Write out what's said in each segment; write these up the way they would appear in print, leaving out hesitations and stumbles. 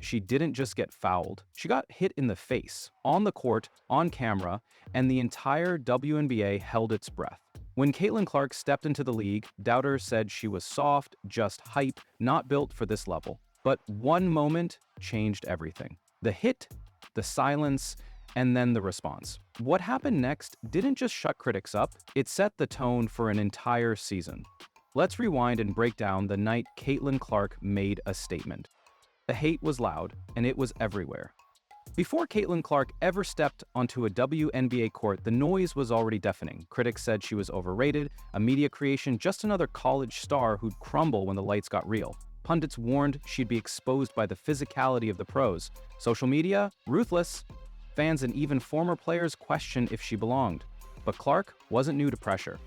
she didn't just get fouled, she got hit in the face, on the court, on camera, and the entire WNBA held its breath. When Caitlin Clark stepped into the league, doubters said she was soft, just hype, not built for this level. But one moment changed everything. The hit, the silence, and then the response. What happened next didn't just shut critics up, it set the tone for an entire season. Let's rewind and break down the night Caitlin Clark made a statement. The hate was loud, and it was everywhere. Before Caitlin Clark ever stepped onto a WNBA court, the noise was already deafening. Critics said she was overrated, a media creation, just another college star who'd crumble when the lights got real. Pundits warned she'd be exposed by the physicality of the pros. Social media, ruthless. Fans and even former players questioned if she belonged. But Clark wasn't new to pressure.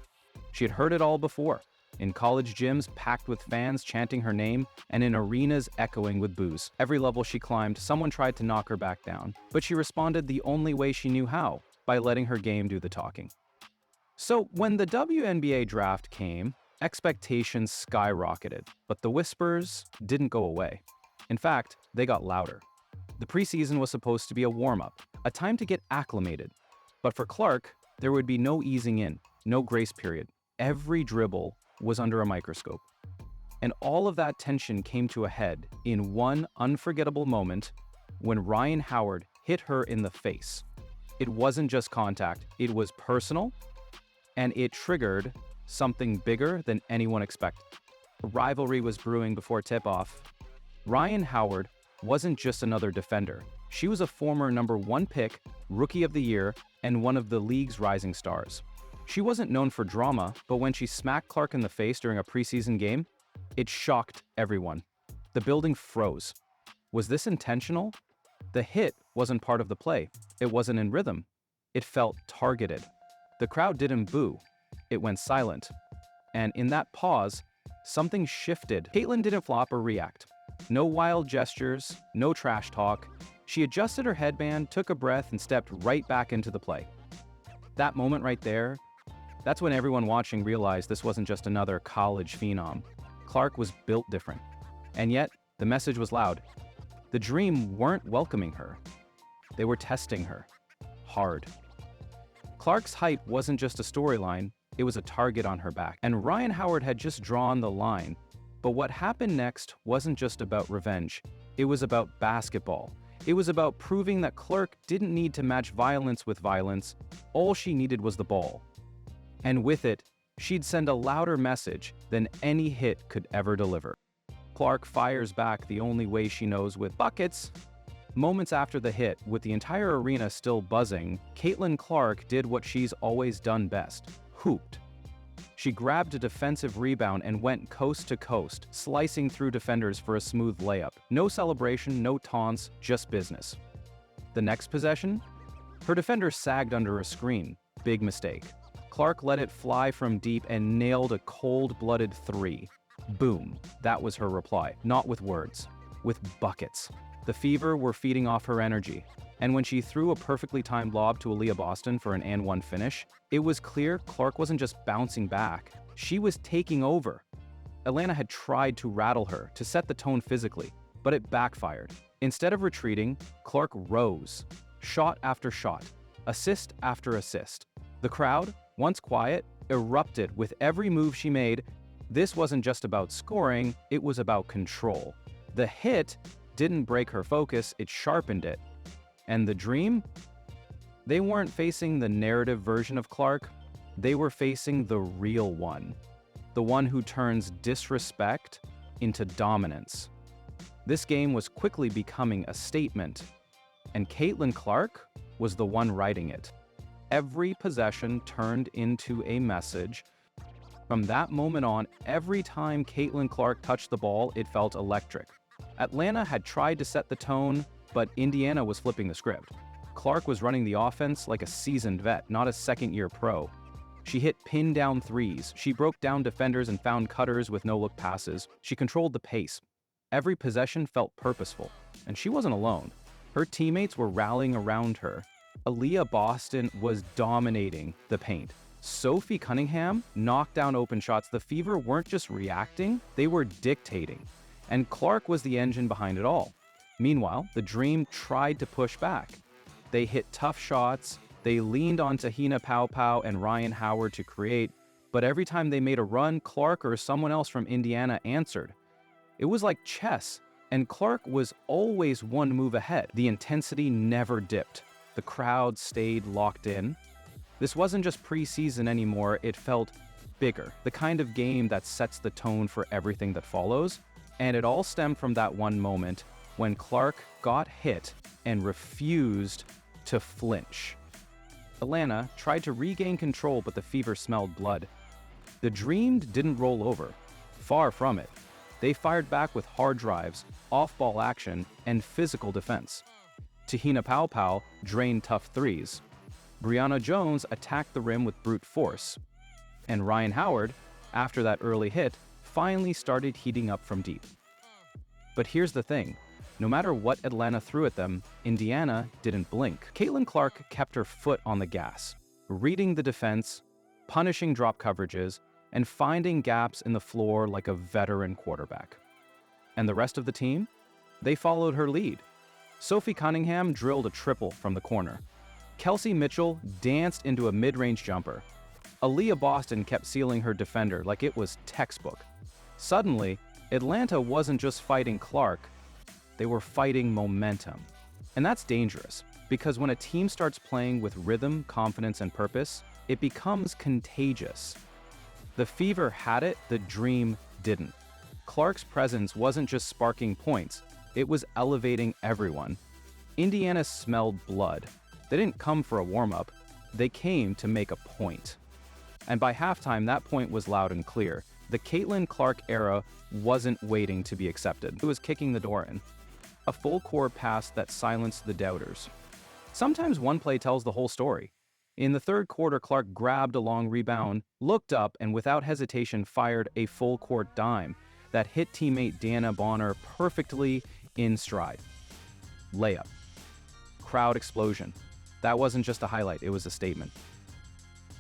She had heard it all before. In college gyms packed with fans chanting her name, and in arenas echoing with boos. Every level she climbed, someone tried to knock her back down, but she responded the only way she knew how, by letting her game do the talking. So when the WNBA draft came, expectations skyrocketed, but the whispers didn't go away. In fact, they got louder. The preseason was supposed to be a warm-up, a time to get acclimated. But for Clark, there would be no easing in, no grace period. Every dribble was under a microscope. And all of that tension came to a head in one unforgettable moment when Ryan Howard hit her in the face. It wasn't just contact, it was personal, and it triggered something bigger than anyone expected. A rivalry was brewing before tip-off. Ryan Howard wasn't just another defender. She was a former #1 pick, Rookie of the Year, and one of the league's rising stars. She wasn't known for drama, but when she smacked Clark in the face during a preseason game, it shocked everyone. The building froze. Was this intentional? The hit wasn't part of the play. It wasn't in rhythm. It felt targeted. The crowd didn't boo. It went silent. And in that pause, something shifted. Caitlin didn't flop or react. No wild gestures, no trash talk. She adjusted her headband, took a breath, and stepped right back into the play. That moment right there, that's when everyone watching realized this wasn't just another college phenom. Clark was built different. And yet, the message was loud. The Dream weren't welcoming her. They were testing her. Hard. Clark's height wasn't just a storyline, it was a target on her back. And Ryan Howard had just drawn the line. But what happened next wasn't just about revenge. It was about basketball. It was about proving that Clark didn't need to match violence with violence. All she needed was the ball. And with it, she'd send a louder message than any hit could ever deliver. Clark fires back the only way she knows, with buckets. Moments after the hit, with the entire arena still buzzing, Caitlin Clark did what she's always done best: hooped. She grabbed a defensive rebound and went coast to coast, slicing through defenders for a smooth layup. No celebration, no taunts, just business. The next possession? Her defender sagged under a screen. Big mistake. Clark let it fly from deep and nailed a cold-blooded three. Boom. That was her reply. Not with words, with buckets. The Fever were feeding off her energy. And when she threw a perfectly timed lob to Aaliyah Boston for an and-one finish, it was clear Clark wasn't just bouncing back. She was taking over. Atlanta had tried to rattle her, to set the tone physically, but it backfired. Instead of retreating, Clark rose. Shot after shot. Assist after assist. The crowd, once quiet, erupted with every move she made. This wasn't just about scoring, it was about control. The hit didn't break her focus, it sharpened it. And the Dream? They weren't facing the narrative version of Clark, they were facing the real one. The one who turns disrespect into dominance. This game was quickly becoming a statement, and Caitlin Clark was the one writing it. Every possession turned into a message. From that moment on, every time Caitlin Clark touched the ball, it felt electric. Atlanta had tried to set the tone, but Indiana was flipping the script. Clark was running the offense like a seasoned vet, not a second-year pro. She hit pin-down threes, she broke down defenders and found cutters with no-look passes. She controlled the pace. Every possession felt purposeful, and she wasn't alone. Her teammates were rallying around her. Aaliyah Boston was dominating the paint. Sophie Cunningham knocked down open shots. The Fever weren't just reacting, they were dictating. And Clark was the engine behind it all. Meanwhile, the Dream tried to push back. They hit tough shots, they leaned on Tahina Pau and Ryan Howard to create, but every time they made a run, Clark or someone else from Indiana answered. It was like chess, and Clark was always one move ahead. The intensity never dipped. The crowd stayed locked in. This wasn't just preseason anymore, it felt bigger, the kind of game that sets the tone for everything that follows. And it all stemmed from that one moment when Clark got hit and refused to flinch. Atlanta tried to regain control, but the Fever smelled blood. The Dream didn't roll over. Far from it. They fired back with hard drives, off-ball action, and physical defense. Tahina Pau drained tough threes. Brianna Jones attacked the rim with brute force. And Ryan Howard, after that early hit, finally started heating up from deep. But here's the thing. No matter what Atlanta threw at them, Indiana didn't blink. Caitlin Clark kept her foot on the gas, reading the defense, punishing drop coverages, and finding gaps in the floor like a veteran quarterback. And the rest of the team? They followed her lead. Sophie Cunningham drilled a triple from the corner. Kelsey Mitchell danced into a mid-range jumper. Aaliyah Boston kept sealing her defender like it was textbook. Suddenly, Atlanta wasn't just fighting Clark, they were fighting momentum. And that's dangerous, because when a team starts playing with rhythm, confidence, and purpose, it becomes contagious. The Fever had it, the Dream didn't. Clark's presence wasn't just sparking points, it was elevating everyone. Indiana smelled blood. They didn't come for a warm-up, they came to make a point. And by halftime, that point was loud and clear. The Caitlin Clark era wasn't waiting to be accepted. It was kicking the door in. A full-court pass that silenced the doubters. Sometimes one play tells the whole story. In the third quarter, Clark grabbed a long rebound, looked up, and without hesitation fired a full-court dime that hit teammate Deanna Bonner perfectly in stride. Layup. Crowd explosion. That wasn't just a highlight, it was a statement.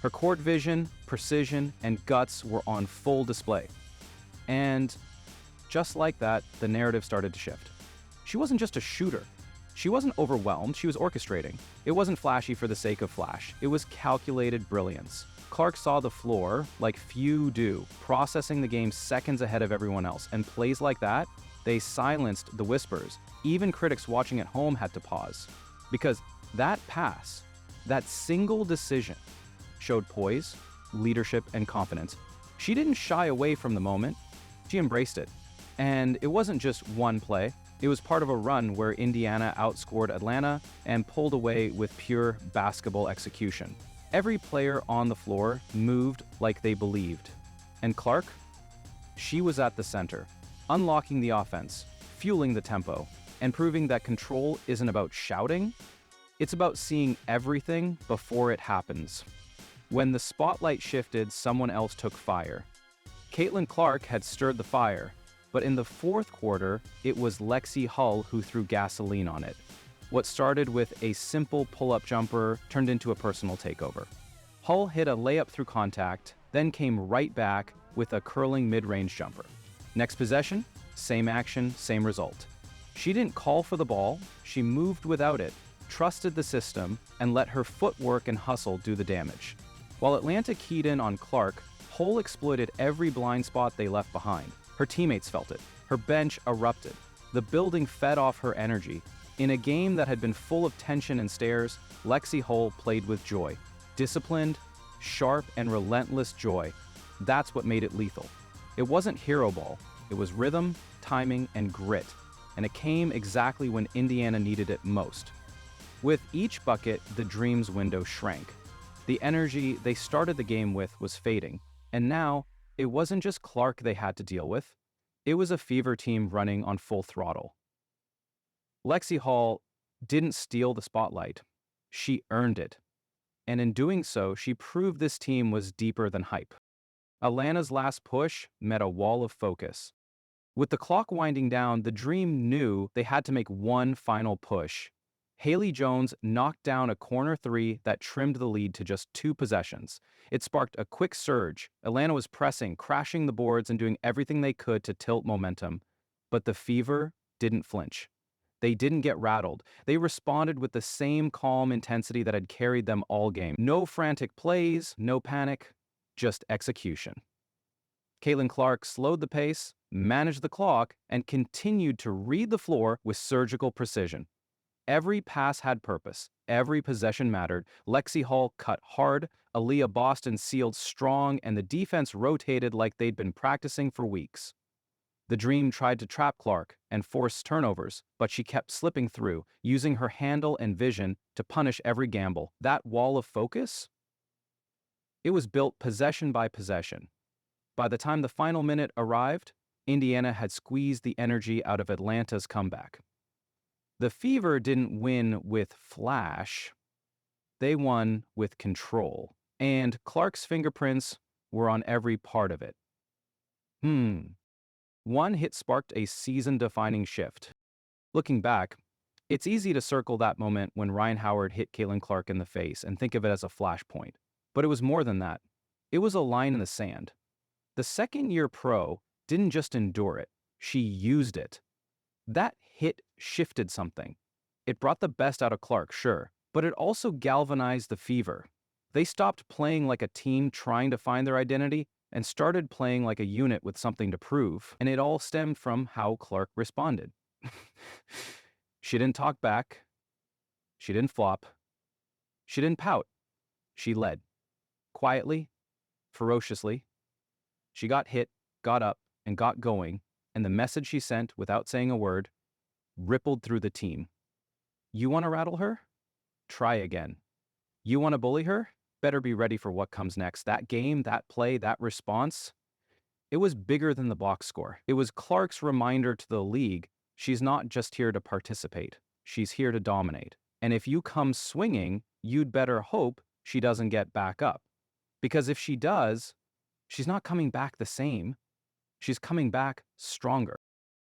Her court vision, precision, and guts were on full display. And just like that, the narrative started to shift. She wasn't just a shooter. She wasn't overwhelmed, she was orchestrating. It wasn't flashy for the sake of flash. It was calculated brilliance. Clark saw the floor like few do, processing the game seconds ahead of everyone else. And plays like that, they silenced the whispers. Even critics watching at home had to pause. Because that pass, that single decision, showed poise, leadership, and confidence. She didn't shy away from the moment, she embraced it. And it wasn't just one play, it was part of a run where Indiana outscored Atlanta and pulled away with pure basketball execution. Every player on the floor moved like they believed. And Clark? She was at the center, unlocking the offense, fueling the tempo, and proving that control isn't about shouting, it's about seeing everything before it happens. When the spotlight shifted, someone else took fire. Caitlin Clark had stirred the fire, but in the fourth quarter, it was Lexi Hull who threw gasoline on it. What started with a simple pull-up jumper turned into a personal takeover. Hull hit a layup through contact, then came right back with a curling mid-range jumper. Next possession, same action, same result. She didn't call for the ball, she moved without it, trusted the system, and let her footwork and hustle do the damage. While Atlanta keyed in on Clark, Hull exploited every blind spot they left behind. Her teammates felt it. Her bench erupted. The building fed off her energy. In a game that had been full of tension and stares, Lexi Hull played with joy. Disciplined, sharp, and relentless joy. That's what made it lethal. It wasn't hero ball. It was rhythm, timing, and grit. And it came exactly when Indiana needed it most. With each bucket, the Dream's window shrank. The energy they started the game with was fading. And now, it wasn't just Clark they had to deal with. It was a Fever team running on full throttle. Lexi Hull didn't steal the spotlight. She earned it. And in doing so, she proved this team was deeper than hype. Atlanta's last push met a wall of focus. With the clock winding down, the Dream knew they had to make one final push. Haley Jones knocked down a corner three that trimmed the lead to just 2 possessions. It sparked a quick surge. Atlanta was pressing, crashing the boards, and doing everything they could to tilt momentum. But the Fever didn't flinch. They didn't get rattled. They responded with the same calm intensity that had carried them all game. No frantic plays, no panic, just execution. Caitlin Clark slowed the pace, managed the clock, and continued to read the floor with surgical precision. Every pass had purpose. Every possession mattered. Lexi Hall cut hard, Aaliyah Boston sealed strong, and the defense rotated like they'd been practicing for weeks. The Dream tried to trap Clark and force turnovers, but she kept slipping through, using her handle and vision to punish every gamble. That wall of focus? It was built possession by possession. By the time the final minute arrived, Indiana had squeezed the energy out of Atlanta's comeback. The Fever didn't win with flash, they won with control, and Clark's fingerprints were on every part of it. One hit sparked a season-defining shift. Looking back, it's easy to circle that moment when Ryan Howard hit Caitlin Clark in the face and think of it as a flashpoint. But it was more than that. It was a line in the sand. The second-year pro didn't just endure it, she used it. That hit shifted something. It brought the best out of Clark, sure, but it also galvanized the Fever. They stopped playing like a team trying to find their identity and started playing like a unit with something to prove, and it all stemmed from how Clark responded. She didn't talk back. She didn't flop. She didn't pout. She led. Quietly, ferociously. She got hit, got up, and got going, and the message she sent, without saying a word, rippled through the team. You want to rattle her? Try again. You want to bully her? Better be ready for what comes next. That game, that play, that response, it was bigger than the box score. It was Clark's reminder to the league, she's not just here to participate. She's here to dominate. And if you come swinging, you'd better hope she doesn't get back up. Because if she does, she's not coming back the same. She's coming back stronger.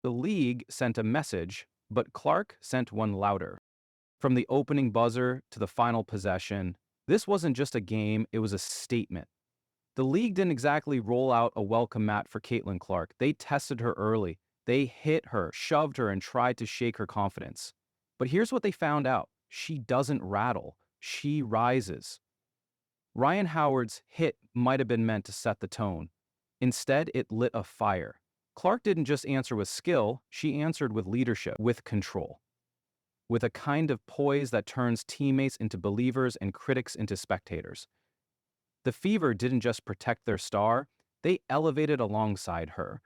The league sent a message, but Clark sent one louder. From the opening buzzer to the final possession, this wasn't just a game, it was a statement. The league didn't exactly roll out a welcome mat for Caitlin Clark. They tested her early. They hit her, shoved her, and tried to shake her confidence. But here's what they found out. She doesn't rattle. She rises. Ryan Howard's hit might have been meant to set the tone. Instead, it lit a fire. Clark didn't just answer with skill, she answered with leadership, with control. With a kind of poise that turns teammates into believers and critics into spectators. The Fever didn't just protect their star, they elevated alongside her.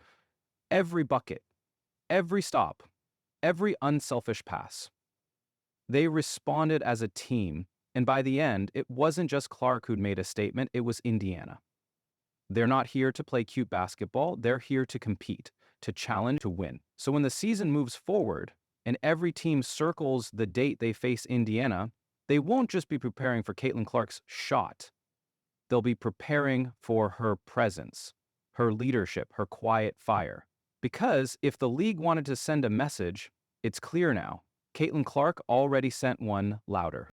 Every bucket, every stop, every unselfish pass. They responded as a team, and by the end, it wasn't just Clark who'd made a statement, it was Indiana. They're not here to play cute basketball, they're here to compete, to challenge, to win. So when the season moves forward, and every team circles the date they face Indiana, they won't just be preparing for Caitlin Clark's shot. They'll be preparing for her presence, her leadership, her quiet fire. Because if the league wanted to send a message, it's clear now. Caitlin Clark already sent one louder.